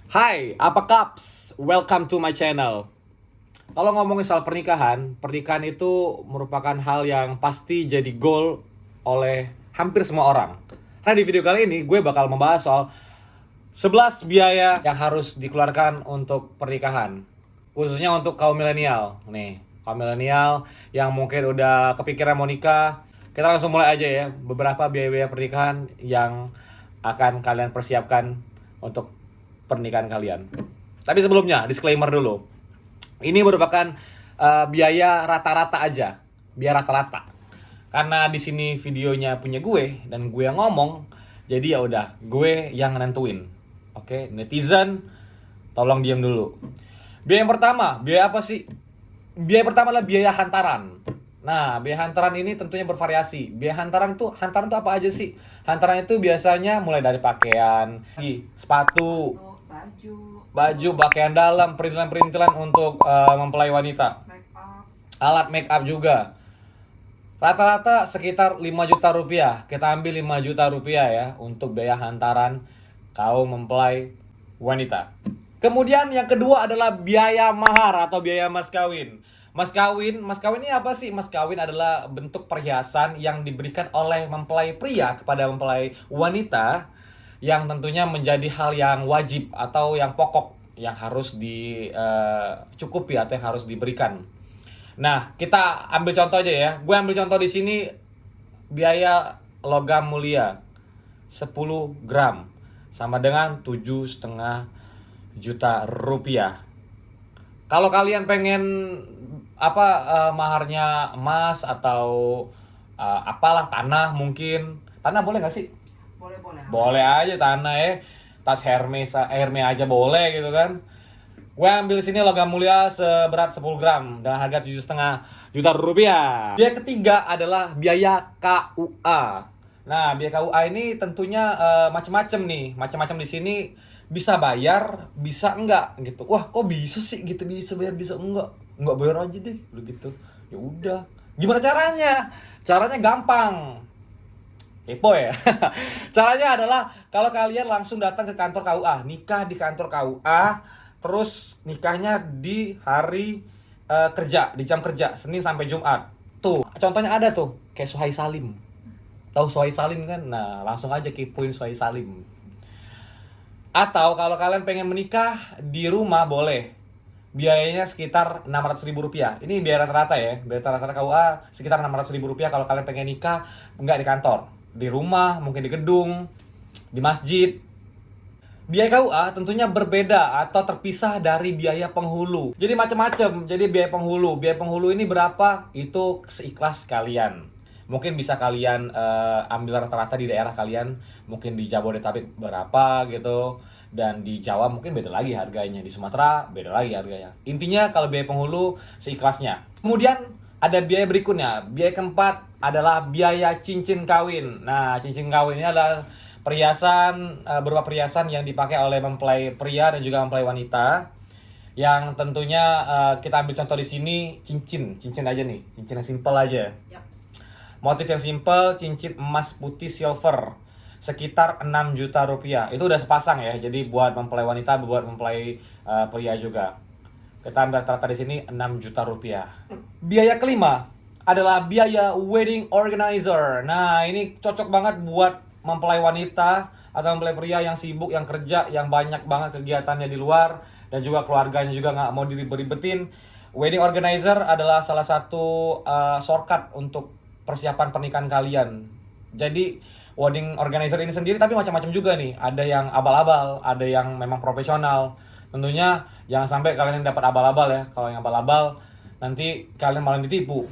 Hai, apa kaps? Welcome to my channel. Kalau ngomongin soal pernikahan, pernikahan itu merupakan hal yang pasti jadi goal oleh hampir semua orang. Nah, di video kali ini gue bakal membahas soal 11 biaya yang harus dikeluarkan untuk pernikahan. Khususnya untuk kaum milenial. Nih, kaum milenial yang mungkin udah kepikiran mau nikah. Kita langsung mulai aja ya. Beberapa biaya-biaya pernikahan yang akan kalian persiapkan untuk pernikahan kalian. Tapi sebelumnya, disclaimer dulu. Ini merupakan biaya rata-rata aja. Biaya rata-rata. Karena di sini videonya punya gue dan gue yang ngomong, jadi ya udah, gue yang nentuin. Oke, netizen tolong diam dulu. Biaya yang pertama, biaya apa sih? Biaya pertama adalah biaya hantaran. Nah, biaya hantaran ini tentunya bervariasi. Biaya hantaran tuh apa aja sih? Hantaran itu biasanya mulai dari pakaian, sepatu, baju, baju, pakaian dalam, perintilan-perintilan untuk mempelai wanita. make up, Alat make up juga. Rata-rata sekitar 5 juta rupiah. Kita ambil 5 juta rupiah ya untuk biaya hantaran kaum mempelai wanita. Kemudian yang kedua adalah biaya mahar atau biaya mas kawin. Mas kawin ini apa sih? Mas kawin adalah bentuk perhiasan yang diberikan oleh mempelai pria kepada mempelai wanita yang tentunya menjadi hal yang wajib atau yang pokok yang harus dicukupi atau yang harus diberikan. Nah, kita ambil contoh aja ya. Gue ambil contoh di sini biaya logam mulia 10 gram sama dengan 7,5 juta rupiah. Kalau kalian pengen maharnya emas atau apalah tanah mungkin. Tanah boleh nggak sih? boleh. Boleh aja tanah ya. Tas Hermes aja boleh gitu kan. Gue ambil sini logam mulia seberat 10 gram dengan harga 7,5 juta rupiah. Biaya ketiga adalah biaya KUA. Nah, biaya KUA ini tentunya macam-macam nih. Macam-macam di sini bisa bayar, bisa enggak gitu. Wah, kok bisa sih gitu, bisa bayar, bisa enggak? Enggak bayar aja deh, begitu. Ya udah. Gimana caranya? Caranya gampang. Kepo ya. Caranya adalah kalau kalian langsung datang ke kantor KUA, nikah di kantor KUA, terus nikahnya di hari kerja, di jam kerja, Senin sampai Jumat. Tuh, contohnya ada tuh, kayak Suhai Salim. Tahu Suhai Salim kan? Nah, langsung aja kepoin Suhai Salim. Atau kalau kalian pengen menikah di rumah boleh. Biayanya sekitar 600.000 rupiah. Ini biaya rata-rata ya. Biaya rata-rata KUA sekitar 600.000 rupiah kalau kalian pengen nikah nggak di kantor. Di rumah, mungkin di gedung, di masjid. Biaya KUA tentunya berbeda atau terpisah dari biaya penghulu. Jadi macam-macam. Jadi biaya penghulu. Biaya penghulu ini berapa? Itu seikhlas kalian. Mungkin bisa kalian ambil rata-rata di daerah kalian. Mungkin di Jabodetabek berapa gitu. Dan di Jawa mungkin beda lagi harganya. Di Sumatera beda lagi harganya. Intinya kalau biaya penghulu seikhlasnya. Kemudian ada biaya berikutnya. Biaya keempat adalah biaya cincin kawin. Nah, cincin kawin ini adalah berupa perhiasan yang dipakai oleh mempelai pria dan juga mempelai wanita. Yang tentunya kita ambil contoh di sini cincin aja nih, cincin yang simple aja. yaps, Motif yang simple, cincin emas putih silver sekitar 6 juta rupiah. Itu udah sepasang ya. Jadi buat mempelai wanita, buat mempelai pria juga. Kita ambil rata-rata di sini 6 juta rupiah. Biaya kelima adalah biaya wedding organizer. Nah, ini cocok banget buat mempelai wanita atau mempelai pria yang sibuk, yang kerja, yang banyak banget kegiatannya di luar dan juga keluarganya juga nggak mau diribet-ribetin. Wedding organizer adalah salah satu shortcut untuk persiapan pernikahan kalian. Jadi wedding organizer ini sendiri tapi macam-macam juga nih. Ada yang abal-abal, ada yang memang profesional. Tentunya jangan sampai kalian dapat abal-abal ya. Kalau yang abal-abal nanti kalian malah ditipu.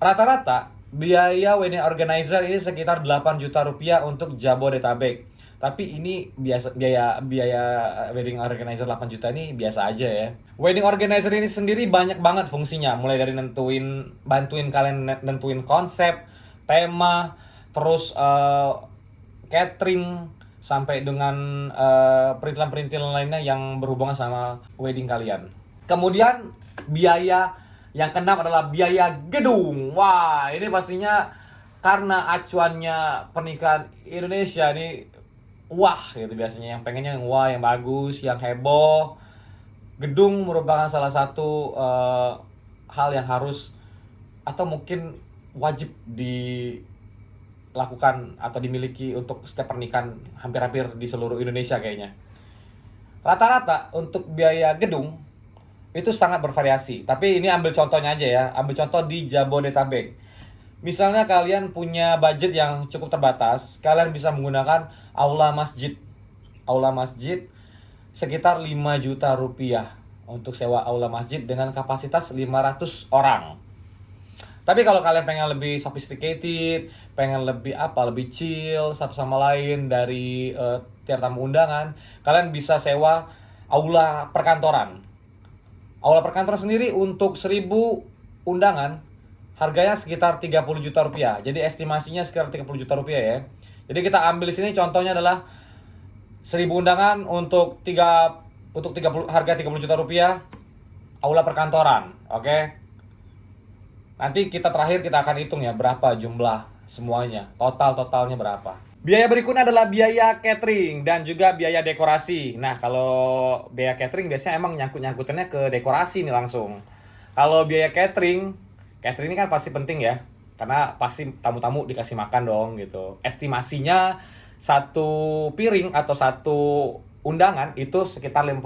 Rata-rata biaya wedding organizer ini sekitar 8 juta rupiah untuk Jabodetabek. Tapi ini biaya wedding organizer 8 juta ini biasa aja ya. Wedding organizer ini sendiri banyak banget fungsinya, mulai dari bantuin kalian nentuin konsep, tema, terus catering sampai dengan perintilan-perintilan lainnya yang berhubungan sama wedding kalian. Kemudian biaya yang keenam adalah biaya gedung. Wah, ini pastinya karena acuannya pernikahan Indonesia ini wah gitu, biasanya yang pengennya yang wah, yang bagus, yang heboh. Gedung merupakan salah satu hal yang harus atau mungkin wajib dilakukan atau dimiliki untuk setiap pernikahan hampir-hampir di seluruh Indonesia kayaknya. Rata-rata untuk biaya gedung itu sangat bervariasi. Tapi ini ambil contohnya aja ya, ambil contoh di Jabodetabek. Misalnya kalian punya budget yang cukup terbatas, kalian bisa menggunakan aula masjid. Aula masjid sekitar 5 juta rupiah untuk sewa aula masjid dengan kapasitas 500 orang. Tapi kalau kalian pengen lebih sophisticated, pengen lebih apa, lebih chill satu sama lain dari tiap tamu undangan, kalian bisa sewa aula perkantoran. Aula perkantoran sendiri untuk 1000 undangan harganya sekitar 30 juta rupiah. Jadi estimasinya sekitar 30 juta rupiah ya. Jadi kita ambil di sini contohnya adalah 1000 undangan untuk 30 harga 30 juta rupiah aula perkantoran. Oke. Nanti terakhir kita akan hitung ya berapa jumlah semuanya. Totalnya berapa. Biaya berikutnya adalah biaya catering dan juga biaya dekorasi. Nah, kalau biaya catering biasanya emang nyangkut-nyangkutannya ke dekorasi nih langsung. Kalau biaya catering ini kan pasti penting ya. Karena pasti tamu-tamu dikasih makan dong gitu. Estimasinya satu piring atau satu undangan itu sekitar 50.000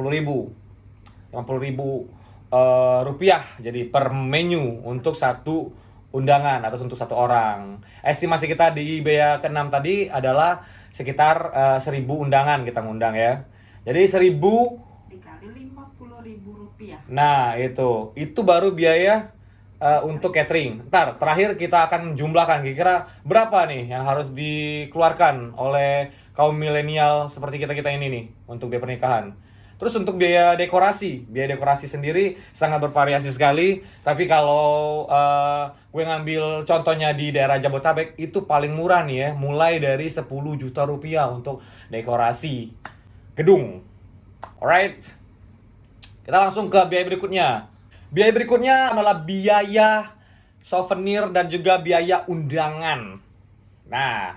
rupiah jadi per menu untuk satu undangan atau untuk satu orang. Estimasi kita di biaya ke-6 tadi adalah sekitar 1.000 undangan kita ngundang ya. Jadi 1.000 dikali 50.000 rupiah. Nah, itu baru biaya untuk catering. Ntar terakhir kita akan jumlahkan kira-kira berapa nih yang harus dikeluarkan oleh kaum milenial seperti kita ini nih untuk biaya pernikahan. Terus untuk biaya dekorasi sendiri sangat bervariasi sekali. Tapi kalau gue ngambil contohnya di daerah Jabodetabek itu paling murah nih ya, mulai dari 10 juta rupiah untuk dekorasi gedung. Alright, kita langsung ke biaya berikutnya. Biaya berikutnya adalah biaya souvenir dan juga biaya undangan. Nah,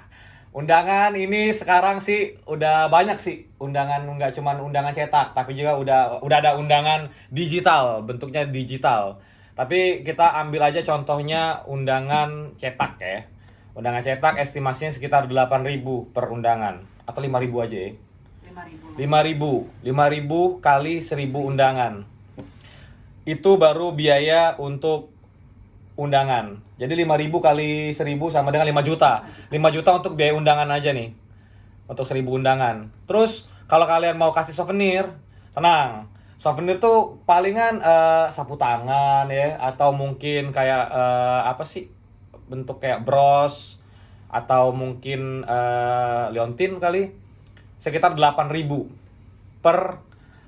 undangan ini sekarang sih udah banyak sih. Undangan nggak cuma undangan cetak, tapi juga udah ada undangan digital, bentuknya digital. Tapi kita ambil aja contohnya undangan cetak ya. Undangan cetak estimasinya sekitar 8.000 per undangan atau 5.000 aja ya. 5.000 kali 1.000 undangan. Itu baru biaya untuk undangan. Jadi 5.000 kali 1.000 sama dengan 5 juta. 5 juta untuk biaya undangan aja nih. Untuk 1.000 undangan. Terus kalau kalian mau kasih souvenir, tenang. Souvenir tuh palingan sapu tangan ya, atau mungkin kayak apa sih? Bentuk kayak bros atau mungkin liontin kali. Sekitar 8.000 per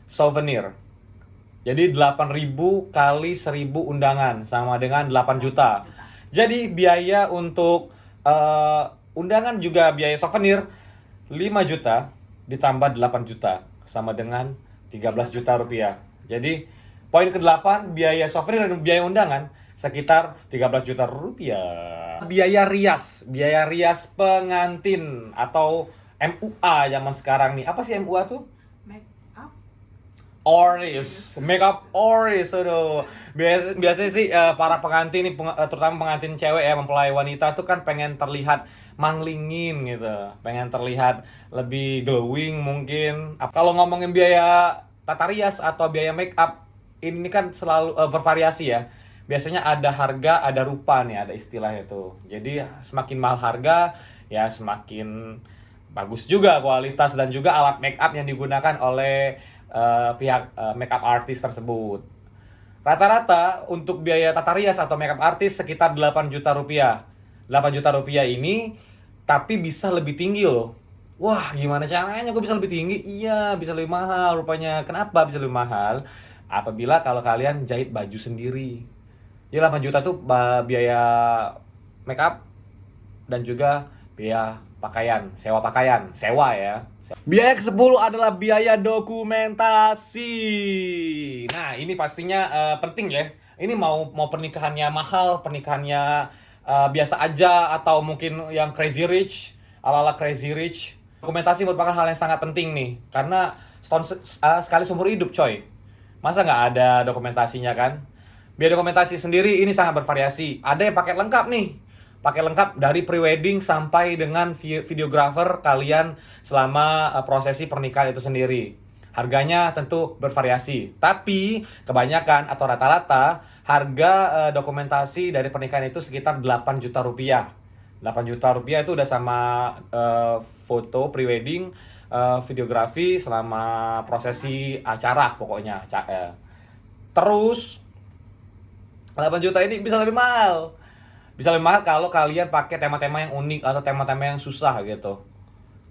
souvenir. Jadi 8.000 kali 1.000 undangan sama dengan 8 juta. Jadi biaya untuk undangan juga biaya souvenir 5 juta ditambah 8 juta sama dengan 13 juta rupiah. Jadi poin ke-8 biaya souvenir dan biaya undangan sekitar 13 juta rupiah. Biaya rias pengantin atau MUA zaman sekarang nih. Apa sih MUA tuh? Makeup artist, aduh. Biasanya sih para pengantin nih, terutama pengantin cewek ya, mempelai wanita tuh kan pengen terlihat manglingin gitu, pengen terlihat lebih glowing mungkin. Kalau ngomongin biaya tata rias atau biaya makeup, ini kan selalu bervariasi ya. Biasanya ada harga, ada rupa nih, ada istilahnya tuh. Jadi semakin mahal harga, ya semakin bagus juga kualitas dan juga alat makeup yang digunakan oleh pihak makeup artist tersebut. Rata-rata untuk biaya tata rias atau makeup artist sekitar 8 juta rupiah. 8 juta rupiah ini tapi bisa lebih tinggi loh. Wah, gimana caranya gue bisa lebih tinggi? Iya, bisa lebih mahal rupanya. Kenapa bisa lebih mahal? Apabila kalau kalian jahit baju sendiri. Ya 8 juta tuh biaya makeup dan juga biaya sewa ya. Biaya ke-10 adalah biaya dokumentasi. Nah, ini pastinya penting ya. Ini mau pernikahannya mahal, pernikahannya biasa aja atau mungkin yang crazy rich, ala-ala crazy rich. Dokumentasi merupakan hal yang sangat penting nih, karena sekali seumur hidup coy. Masa nggak ada dokumentasinya kan? Biaya dokumentasi sendiri ini sangat bervariasi. Ada yang paket lengkap nih. Paket lengkap dari prewedding sampai dengan videographer kalian selama prosesi pernikahan itu sendiri. Harganya tentu bervariasi. Tapi kebanyakan atau rata-rata harga dokumentasi dari pernikahan itu sekitar 8 juta rupiah. 8 juta rupiah itu udah sama foto prewedding, videografi selama prosesi acara pokoknya. Terus 8 juta ini bisa lebih mahal. Bisa lebih mahal kalau kalian pakai tema-tema yang unik atau tema-tema yang susah gitu.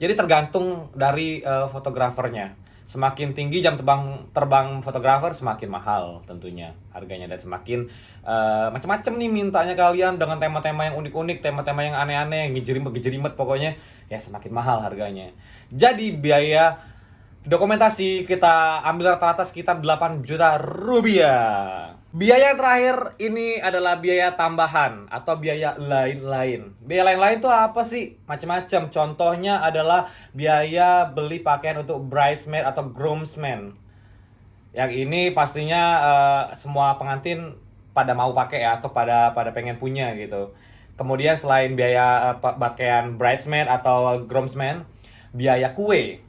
Jadi tergantung dari fotografernya. Semakin tinggi jam terbang fotografer, semakin mahal tentunya harganya, dan semakin macam-macam nih mintanya kalian dengan tema-tema yang unik-unik, tema-tema yang aneh-aneh, yang gejerimet pokoknya, ya semakin mahal harganya. Jadi biaya dokumentasi kita ambil rata-rata sekitar 8 juta rupiah. Biaya yang terakhir ini adalah biaya tambahan atau biaya lain-lain. Biaya lain-lain itu apa sih? Macam-macam. Contohnya adalah biaya beli pakaian untuk bridesmaid atau groomsmen. Yang ini pastinya semua pengantin pada mau pakai ya, atau pada pengen punya gitu. Kemudian selain biaya pakaian bridesmaid atau groomsmen, biaya kue.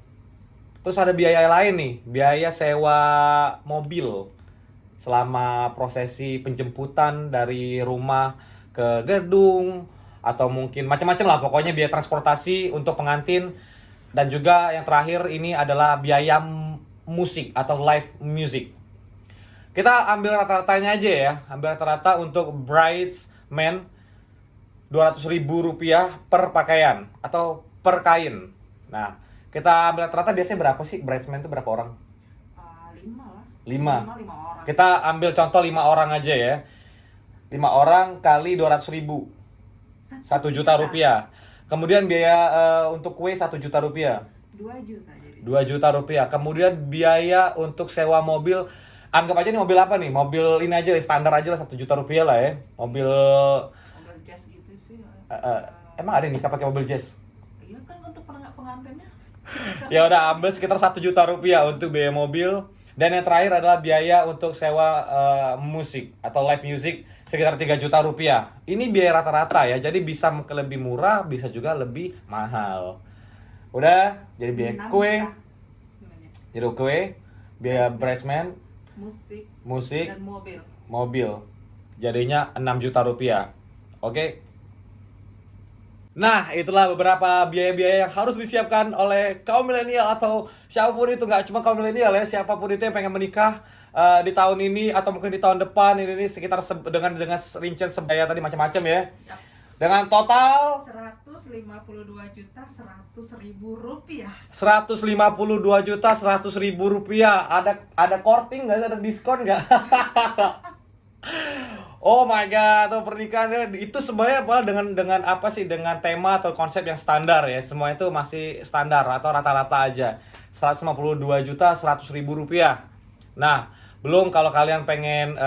Terus ada biaya lain nih, biaya sewa mobil selama prosesi penjemputan dari rumah ke gedung, atau mungkin macam-macam lah pokoknya biaya transportasi untuk pengantin. Dan juga yang terakhir ini adalah biaya musik atau live music. Kita ambil rata-ratanya aja ya, ambil rata-rata untuk bridesman 200.000 rupiah per pakaian atau per kain. Nah, kita ambil rata-rata biasanya berapa sih bridesman itu, berapa orang? 5 lah. 5 orang. Kita ambil contoh 5 orang aja ya. 5 orang kali 200.000, 1 juta rupiah. Kemudian biaya untuk kue 1 juta rupiah, 2 juta jadi. 2 juta rupiah. Kemudian biaya untuk sewa mobil, anggap aja nih mobil apa nih? Mobil ini aja standar aja lah, 1 juta rupiah lah ya. Mobil jazz gitu sih. emang ada nih pakai mobil jazz? Iya kan, untuk pengantinnya. Ya udah, ambil sekitar 1 juta rupiah untuk biaya mobil. Dan yang terakhir adalah biaya untuk sewa musik atau live music sekitar 3 juta rupiah. Ini biaya rata-rata ya, jadi bisa lebih murah, bisa juga lebih mahal. Udah, jadi biaya kue, jadi kue, biaya bridesman, musik, dan mobil. Jadinya 6 juta rupiah. Oke? Nah, itulah beberapa biaya-biaya yang harus disiapkan oleh kaum milenial atau siapapun itu, nggak cuma kaum milenial ya, siapapun itu yang pengen menikah di tahun ini atau mungkin di tahun depan ini sekitar dengan rincian sebaya tadi macam-macam ya. Dengan total 152.100.000 rupiah. 152.100.000 rupiah. Ada korting nggak? Ada diskon nggak? Oh my god, tuh pernikahannya itu semuanya apa dengan apa sih, dengan tema atau konsep yang standar ya. Semua itu masih standar atau rata-rata aja. 152.100.000 rupiah. Nah, belum kalau kalian pengen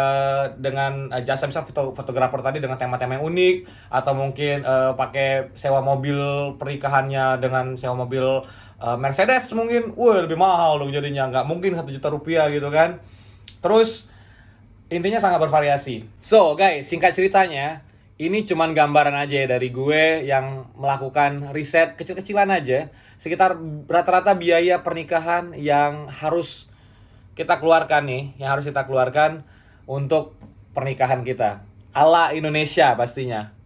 dengan jasa misalnya fotografer tadi dengan tema-tema yang unik, atau mungkin pakai sewa mobil pernikahannya dengan sewa mobil Mercedes mungkin, wah lebih mahal dong jadinya, nggak mungkin 1 juta rupiah gitu kan. Terus intinya sangat bervariasi. So guys, singkat ceritanya, ini cuman gambaran aja ya dari gue yang melakukan riset kecil-kecilan aja. Sekitar rata-rata biaya pernikahan yang harus kita keluarkan nih, yang harus kita keluarkan untuk pernikahan kita. Ala Indonesia pastinya.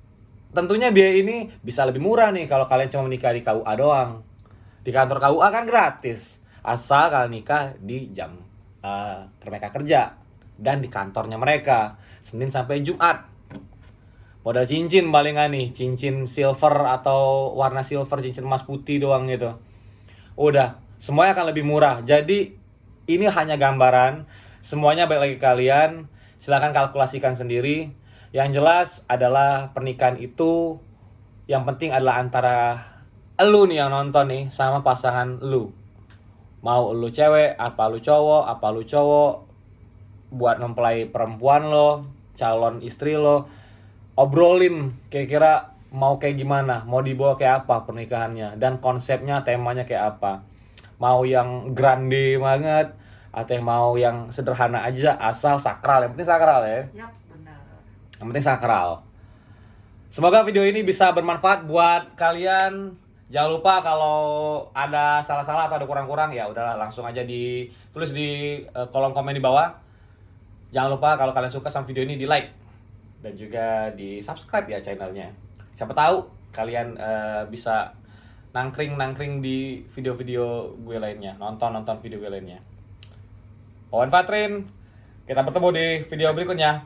Tentunya biaya ini bisa lebih murah nih kalau kalian cuma menikah di KUA doang. Di kantor KUA kan gratis, asal kalian nikah di jam mereka kerja dan di kantornya mereka, Senin sampai Jumat. Modal cincin palingan nih, cincin silver atau warna silver, cincin emas putih doang gitu. Udah, semuanya akan lebih murah. Jadi ini hanya gambaran, semuanya balik lagi ke kalian. Silahkan kalkulasikan sendiri. Yang jelas adalah pernikahan itu yang penting adalah antara elu nih yang nonton nih sama pasangan lu. Mau lu cewek, apa lu cowok, buat mempelai perempuan lo, calon istri lo, obrolin kira-kira mau kayak gimana, mau dibawa kayak apa pernikahannya, dan konsepnya, temanya kayak apa. Mau yang grande banget, atau yang mau yang sederhana aja, asal sakral. Yang penting sakral ya. Yap, benar. Yang penting sakral. Semoga video ini bisa bermanfaat buat kalian. Jangan lupa kalau ada salah-salah atau ada kurang-kurang, ya udahlah langsung aja ditulis di kolom komen di bawah. Jangan lupa kalau kalian suka sama video ini di like dan juga di subscribe ya channelnya. Siapa tahu kalian bisa nangkring di video-video gue lainnya, nonton video gue lainnya. Owen Fatrin, kita bertemu di video berikutnya.